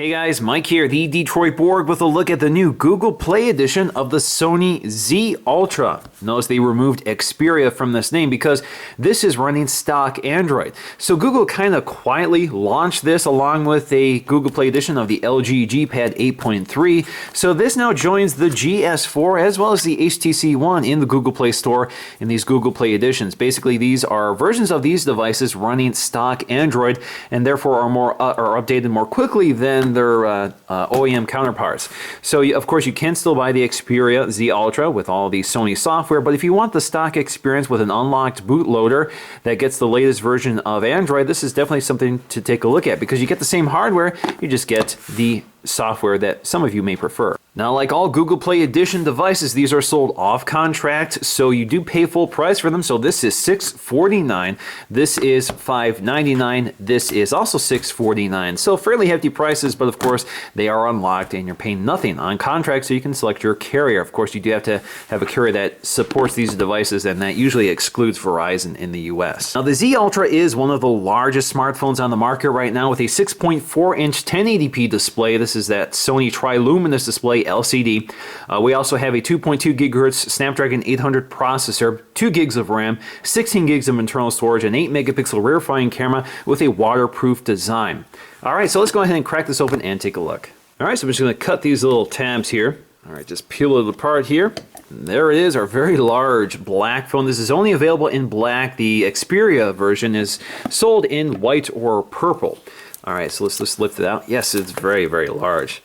Hey guys, Mike here, the Detroit Borg, with a look at the new Google Play edition of the Sony Z Ultra. Notice they removed Xperia from this name because this is running stock Android. So Google kind of quietly launched this along with a Google Play edition of the LG G Pad 8.3. So this now joins the GS4 as well as the HTC One in the Google Play Store in these Google Play editions. Basically, these are versions of these devices running stock Android and therefore are updated more quickly than their OEM counterparts. So of course you can still buy the Xperia Z Ultra with all the Sony software, but if you want the stock experience with an unlocked bootloader that gets the latest version of Android, this is definitely something to take a look at because you get the same hardware, you just get the software that some of you may prefer. Now, like all Google Play Edition devices, these are sold off contract, so you do pay full price for them. So this is $649, this is $599, this is also $649. So fairly hefty prices, but of course they are unlocked and you're paying nothing on contract, so you can select your carrier. Of course, you do have to have a carrier that supports these devices, and that usually excludes Verizon in the US. Now, the Z Ultra is one of the largest smartphones on the market right now with a 6.4-inch 1080p display. This is that Sony Triluminous display LCD. We also have a 2.2 gigahertz Snapdragon 800 processor, 2 gigs of RAM, 16 gigs of internal storage, and 8 megapixel rear firing camera with a waterproof design. All right, so let's go ahead and crack this open and take a look. All right, so I'm just going to cut these little tabs here. All right, just peel it apart here. And there it is, our very large black phone. This is only available in black. The Xperia version is sold in white or purple. All right, so let's just lift it out. Yes, it's very, very large.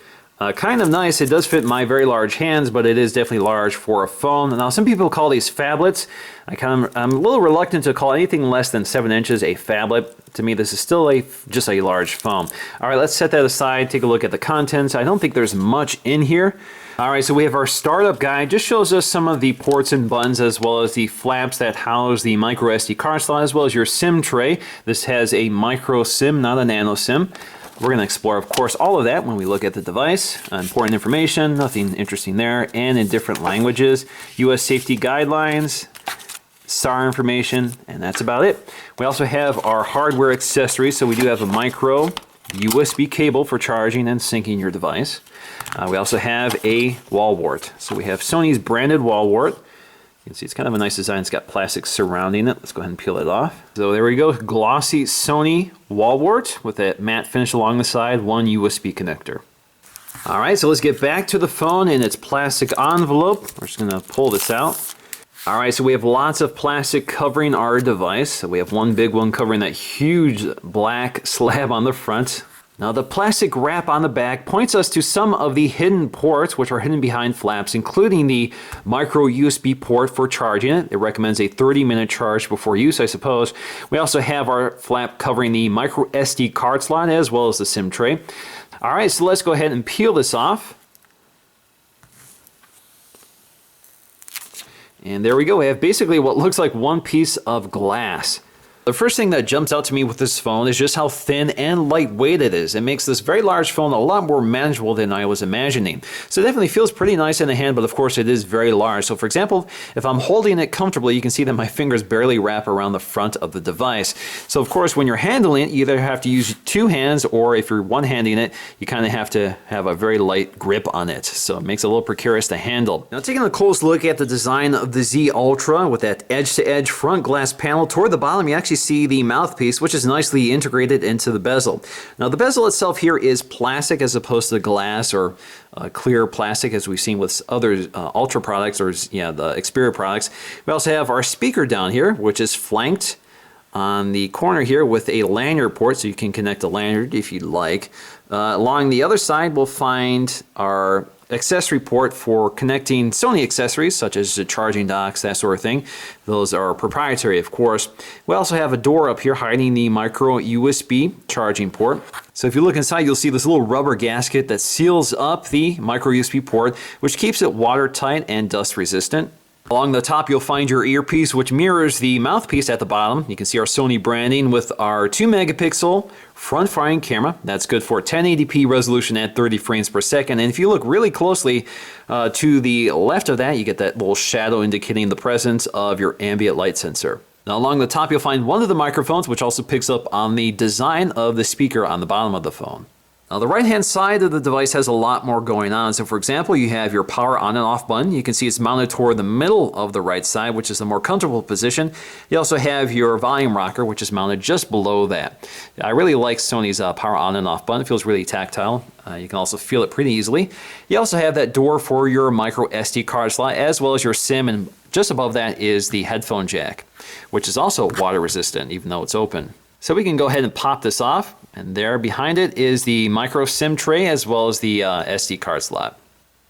Kind of nice. It does fit my very large hands, but it is definitely large for a phone. Now, some people call these phablets. I'm a little reluctant to call anything less than 7 inches a phablet. To me, this is still just a large phone. All right, let's set that aside. Take a look at the contents. I don't think there's much in here. All right, so we have our startup guide. Just shows us some of the ports and buttons as well as the flaps that house the micro SD card slot as well as your SIM tray. This has a micro SIM, not a nano SIM. We're going to explore, of course, all of that when we look at the device. Important information, nothing interesting there, and in different languages. US safety guidelines, SAR information, and that's about it. We also have our hardware accessories. So we do have a micro USB cable for charging and syncing your device. We also have a wall wart. So we have Sony's branded wall wart. You can see it's kind of a nice design. It's got plastic surrounding it. Let's go ahead and peel it off. So there we go, glossy Sony wall wart with that matte finish along the side, one USB connector. All right, so let's get back to the phone in its plastic envelope. We're just gonna pull this out. All right, so we have lots of plastic covering our device. So we have one big one covering that huge black slab on the front. Now, the plastic wrap on the back points us to some of the hidden ports, which are hidden behind flaps, including the micro USB port for charging it. It recommends a 30-minute charge before use, I suppose. We also have our flap covering the micro SD card slot as well as the SIM tray. All right, so let's go ahead and peel this off. And there we go. We have basically what looks like one piece of glass. The first thing that jumps out to me with this phone is just how thin and lightweight it is. It makes this very large phone a lot more manageable than I was imagining. So it definitely feels pretty nice in the hand, but of course it is very large. So for example, if I'm holding it comfortably, you can see that my fingers barely wrap around the front of the device. So of course, when you're handling it, you either have to use two hands, or if you're one-handing it, you kind of have to have a very light grip on it. So it makes it a little precarious to handle. Now, taking a close look at the design of the Z Ultra with that edge-to-edge front glass panel, toward the bottom, you actually see the mouthpiece, which is nicely integrated into the bezel. Now, the bezel itself here is plastic as opposed to glass or clear plastic as we've seen with other Ultra products, or the Xperia products. We also have our speaker down here, which is flanked on the corner here with a lanyard port, so you can connect a lanyard if you'd like. Along the other side, we'll find our accessory port for connecting Sony accessories, such as the charging docks, that sort of thing. Those are proprietary, of course. We also have a door up here hiding the micro USB charging port. So if you look inside, you'll see this little rubber gasket that seals up the micro USB port, which keeps it watertight and dust resistant. Along the top, you'll find your earpiece, which mirrors the mouthpiece at the bottom. You can see our Sony branding with our 2 megapixel front firing camera. That's good for 1080p resolution at 30 frames per second. And if you look really closely to the left of that, you get that little shadow indicating the presence of your ambient light sensor. Now, along the top, you'll find one of the microphones, which also picks up on the design of the speaker on the bottom of the phone. Now, the right-hand side of the device has a lot more going on. So, for example, you have your power on and off button. You can see it's mounted toward the middle of the right side, which is the more comfortable position. You also have your volume rocker, which is mounted just below that. I really like Sony's power on and off button. It feels really tactile. You can also feel it pretty easily. You also have that door for your micro SD card slot, as well as your SIM, and just above that is the headphone jack, which is also water resistant, even though it's open. So we can go ahead and pop this off, and there behind it is the micro SIM tray as well as the SD card slot.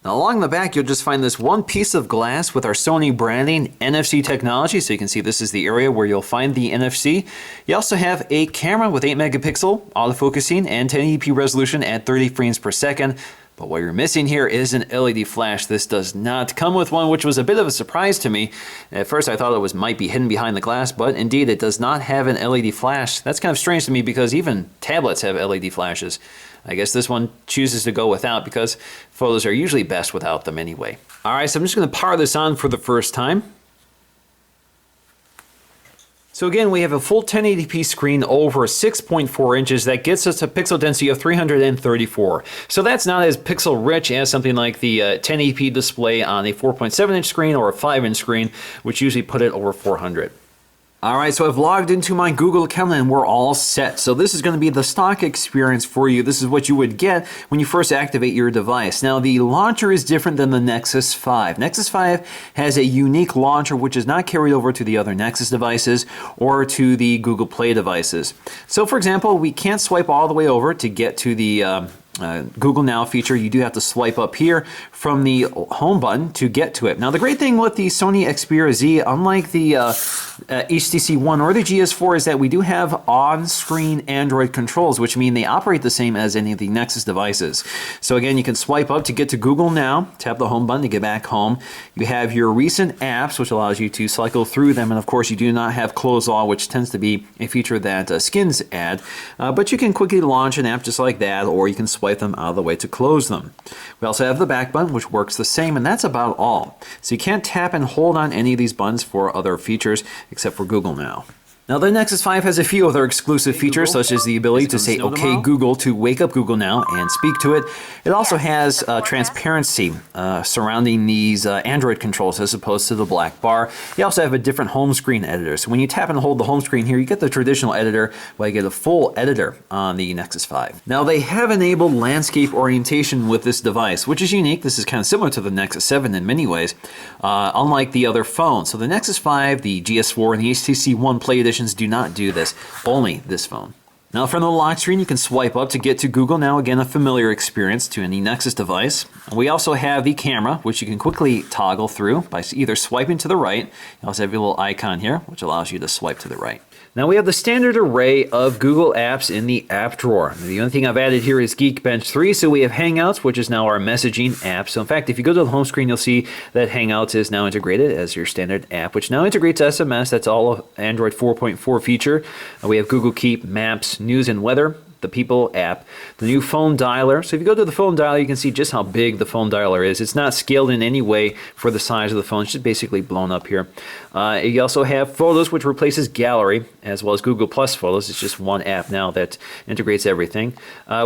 Now, along the back, you'll just find this one piece of glass with our Sony branding, NFC technology. So you can see this is the area where you'll find the NFC. You also have a camera with 8 megapixel autofocusing and 1080p resolution at 30 frames per second. But what you're missing here is an LED flash. This does not come with one, which was a bit of a surprise to me. At first I thought it might be hidden behind the glass, but indeed it does not have an LED flash. That's kind of strange to me because even tablets have LED flashes. I guess this one chooses to go without because photos are usually best without them anyway. Alright, so I'm just going to power this on for the first time. So again, we have a full 1080p screen over 6.4 inches. That gets us a pixel density of 334. So that's not as pixel rich as something like the 1080p display on a 4.7 inch screen or a 5 inch screen, which usually put it over 400. Alright, so I've logged into my Google account and we're all set. So this is going to be the stock experience for you. This is what you would get when you first activate your device. Now, the launcher is different than the Nexus 5. Nexus 5 has a unique launcher which is not carried over to the other Nexus devices or to the Google Play devices. So for example, we can't swipe all the way over to get to the Google Now feature. You do have to swipe up here from the home button to get to it. Now, the great thing with the Sony Xperia Z, unlike the HTC One or the GS4, is that we do have on-screen Android controls, which mean they operate the same as any of the Nexus devices. So again, you can swipe up to get to Google Now, tap the home button to get back home. You have your recent apps, which allows you to cycle through them, and of course you do not have Close All, which tends to be a feature that Skins add, but you can quickly launch an app just like that, or you can swipe them out of the way to close them. We also have the back button, which works the same, and that's about all. So you can't tap and hold on any of these buttons for other features except for Google Now. Now, the Nexus 5 has a few other exclusive features, such as the ability to say, "Okay, Google," to wake up Google Now and speak to it. It also has transparency surrounding these Android controls as opposed to the black bar. You also have a different home screen editor. So when you tap and hold the home screen here, you get the traditional editor, while you get a full editor on the Nexus 5. Now, they have enabled landscape orientation with this device, which is unique. This is kind of similar to the Nexus 7 in many ways, unlike the other phones. So the Nexus 5, the GS4, and the HTC One Play Edition do not do this, only this phone. Now, from the lock screen, you can swipe up to get to Google Now, again, a familiar experience to any Nexus device. We also have the camera, which you can quickly toggle through by either swiping to the right. You also have a little icon here, which allows you to swipe to the right. Now, we have the standard array of Google apps in the app drawer. The only thing I've added here is Geekbench 3, so we have Hangouts, which is now our messaging app. So in fact, if you go to the home screen, you'll see that Hangouts is now integrated as your standard app, which now integrates SMS. That's all of Android 4.4 feature. We have Google Keep, Maps, News and Weather, the People app, the new phone dialer. So if you go to the phone dialer, you can see just how big the phone dialer is. It's not scaled in any way for the size of the phone. It's just basically blown up here. You also have Photos, which replaces Gallery, as well as Google Plus Photos. It's just one app now that integrates everything.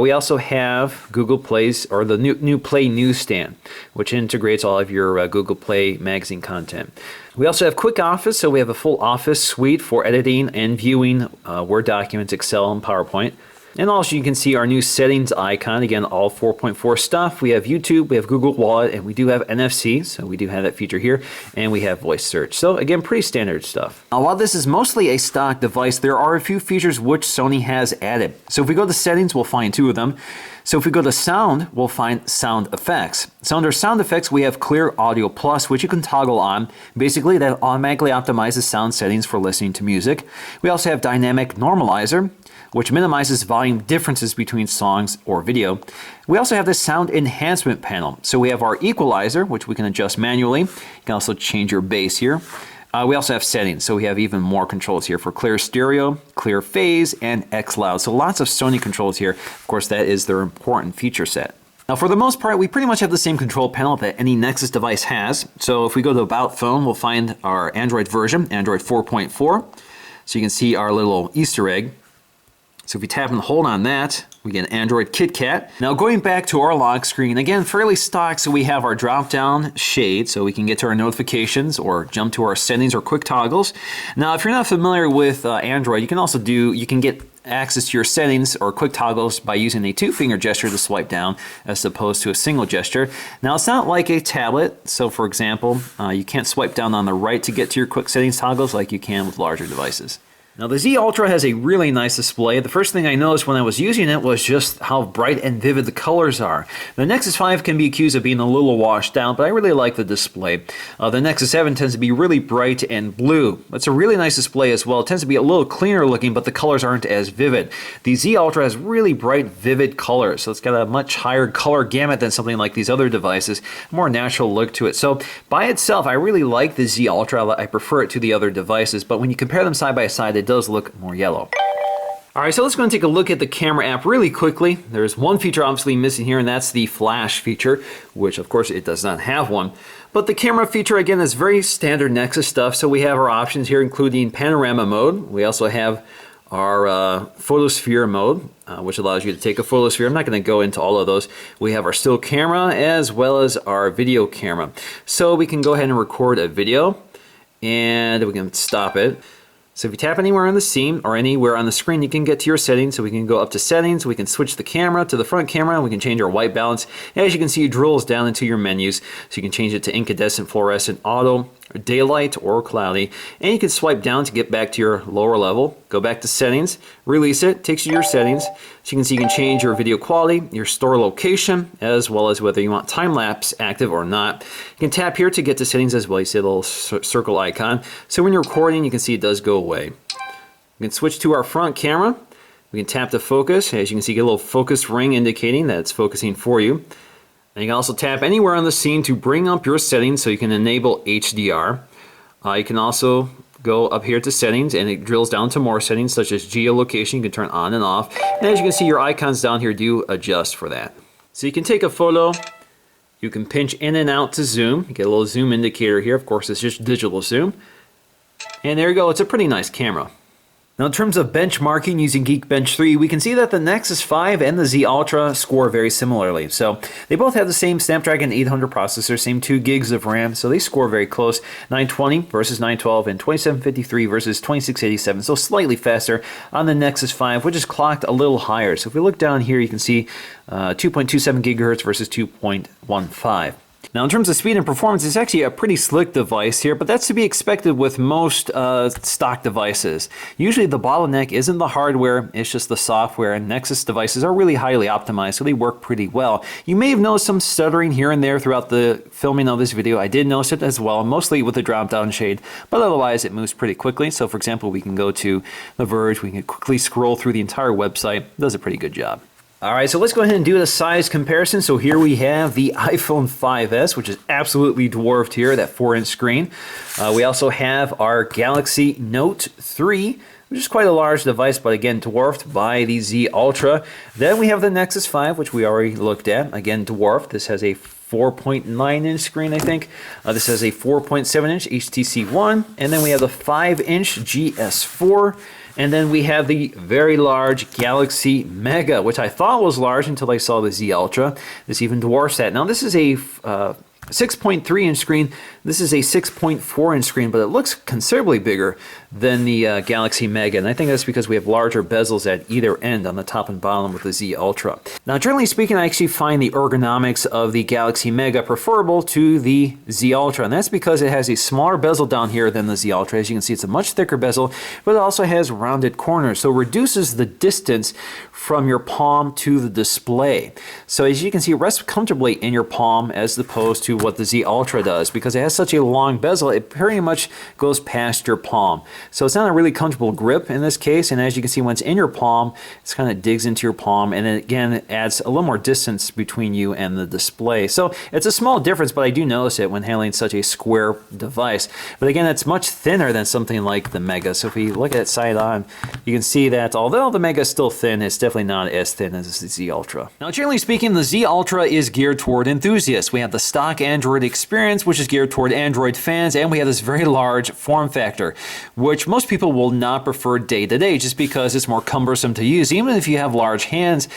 We also have Google Play's, or the new Play Newsstand, which integrates all of your Google Play magazine content. We also have Quick Office, so we have a full Office suite for editing and viewing Word documents, Excel, and PowerPoint. And also you can see our new settings icon, again, all 4.4 stuff. We have YouTube, we have Google Wallet, and we do have NFC, so we do have that feature here, and we have voice search. So again, pretty standard stuff. Now, while this is mostly a stock device, there are a few features which Sony has added. So if we go to settings, we'll find two of them. So if we go to sound, we'll find sound effects. So under sound effects, we have Clear Audio Plus, which you can toggle on. Basically, that automatically optimizes sound settings for listening to music. We also have Dynamic Normalizer, which minimizes volume differences between songs or video. We also have the sound enhancement panel. So we have our equalizer, which we can adjust manually. You can also change your bass here. We also have settings, so we have even more controls here for clear stereo, clear phase, and X loud. So lots of Sony controls here. Of course, that is their important feature set. Now, for the most part, we pretty much have the same control panel that any Nexus device has. So if we go to About Phone, we'll find our Android version, Android 4.4. So you can see our little Easter egg. So if we tap and hold on that, we get an Android KitKat. Now going back to our lock screen, again, fairly stock, so we have our drop-down shade, so we can get to our notifications or jump to our settings or quick toggles. Now, if you're not familiar with Android, you can get access to your settings or quick toggles by using a two-finger gesture to swipe down as opposed to a single gesture. Now, it's not like a tablet, so for example, you can't swipe down on the right to get to your quick settings toggles like you can with larger devices. Now the Z Ultra has a really nice display. The first thing I noticed when I was using it was just how bright and vivid the colors are. The Nexus 5 can be accused of being a little washed out, but I really like the display. The Nexus 7 tends to be really bright and blue. It's a really nice display as well. It tends to be a little cleaner looking, but the colors aren't as vivid. The Z Ultra has really bright, vivid colors, so it's got a much higher color gamut than something like these other devices, a more natural look to it. So by itself, I really like the Z Ultra. I prefer it to the other devices, but when you compare them side by side, it does look more yellow. Alright, so let's go and take a look at the camera app really quickly. There's one feature obviously missing here, and that's the flash feature, which of course it does not have one. But the camera feature, again, is very standard Nexus stuff. So we have our options here, including panorama mode. We also have our photosphere mode, which allows you to take a photosphere. I'm not going to go into all of those. We have our still camera as well as our video camera. So we can go ahead and record a video, and we can stop it. So if you tap anywhere on the scene or anywhere on the screen, you can get to your settings. So we can go up to settings, we can switch the camera to the front camera, and we can change our white balance. As you can see, it drills down into your menus. So you can change it to incandescent, fluorescent, auto, daylight, or cloudy. And you can swipe down to get back to your lower level. Go back to settings, release it, takes you to your settings. So you can see you can change your video quality, your store location, as well as whether you want time-lapse active or not. You can tap here to get to settings as well. You see a little circle icon. So when you're recording, you can see it does go away. We can switch to our front camera. We can tap to focus. As you can see, you get a little focus ring indicating that it's focusing for you. And you can also tap anywhere on the scene to bring up your settings so you can enable HDR. You can also go up here to settings, and it drills down to more settings such as geolocation. You can turn on and off. And as you can see, your icons down here do adjust for that. So you can take a photo. You can pinch in and out to zoom. You get a little zoom indicator here. Of course, it's just digital zoom. And there you go. It's a pretty nice camera. Now in terms of benchmarking using Geekbench 3, we can see that the Nexus 5 and the Z Ultra score very similarly. So they both have the same Snapdragon 800 processor, same 2 gigs of RAM, so they score very close. 920 versus 912 and 2753 versus 2687, so slightly faster on the Nexus 5, which is clocked a little higher. So if we look down here, you can see 2.27 gigahertz versus 2.15. Now in terms of speed and performance, it's actually a pretty slick device here, but that's to be expected with most stock devices. Usually the bottleneck isn't the hardware, it's just the software, and Nexus devices are really highly optimized, so they work pretty well. You may have noticed some stuttering here and there throughout the filming of this video. I did notice it as well, mostly with the drop-down shade, but otherwise it moves pretty quickly. So for example, we can go to The Verge, we can quickly scroll through the entire website. It does a pretty good job. Alright, so let's go ahead and do the size comparison. So here we have the iPhone 5S, which is absolutely dwarfed here, that 4-inch screen. We also have our Galaxy Note 3, which is quite a large device, but again, dwarfed by the Z Ultra. Then we have the Nexus 5, which we already looked at, again, dwarfed. This has a 4.9-inch screen, I think. This has a 4.7-inch HTC One, and then we have the 5-inch GS4. And then we have the very large Galaxy Mega, which I thought was large until I saw the Z Ultra. This even dwarfs that. Now this is a 6.3-inch screen. This is a 6.4-inch screen, but it looks considerably bigger than the Galaxy Mega, and I think that's because we have larger bezels at either end on the top and bottom with the Z Ultra. Now, generally speaking, I actually find the ergonomics of the Galaxy Mega preferable to the Z Ultra, and that's because it has a smaller bezel down here than the Z Ultra. As you can see, it's a much thicker bezel, but it also has rounded corners, so it reduces the distance from your palm to the display. So as you can see, it rests comfortably in your palm as opposed to what the Z Ultra does. Because it has such a long bezel, it pretty much goes past your palm. So it's not a really comfortable grip in this case, and as you can see, when it's in your palm, it kind of digs into your palm, and then again, it adds a little more distance between you and the display. So it's a small difference, but I do notice it when handling such a square device. But again, it's much thinner than something like the Mega. So if we look at it side on, you can see that although the Mega is still thin, it's definitely not as thin as the Z Ultra. Now, generally speaking, the Z Ultra is geared toward enthusiasts. We have the stock stock Android experience, which is geared toward Android fans, and we have this very large form factor, which most people will not prefer day to day just because it's more cumbersome to use, even if you have large hands.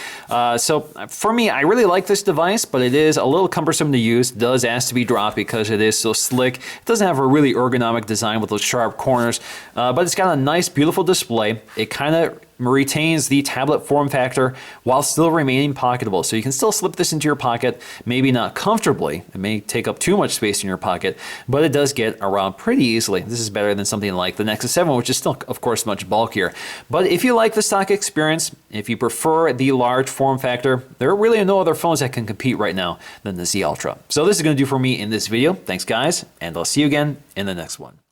So for me, I really like this device, but it is a little cumbersome to use. It does ask to be dropped because it is so slick. It doesn't have a really ergonomic design with those sharp corners, but it's got a nice, beautiful display. It kind of retains the tablet form factor while still remaining pocketable. So you can still slip this into your pocket, maybe not comfortably. It may take up too much space in your pocket, but it does get around pretty easily. This is better than something like the Nexus 7, which is still, of course, much bulkier. But if you like the stock experience, if you prefer the large form factor, there are really no other phones that can compete right now than the Z Ultra. So this is going to do for me in this video. Thanks, guys, and I'll see you again in the next one.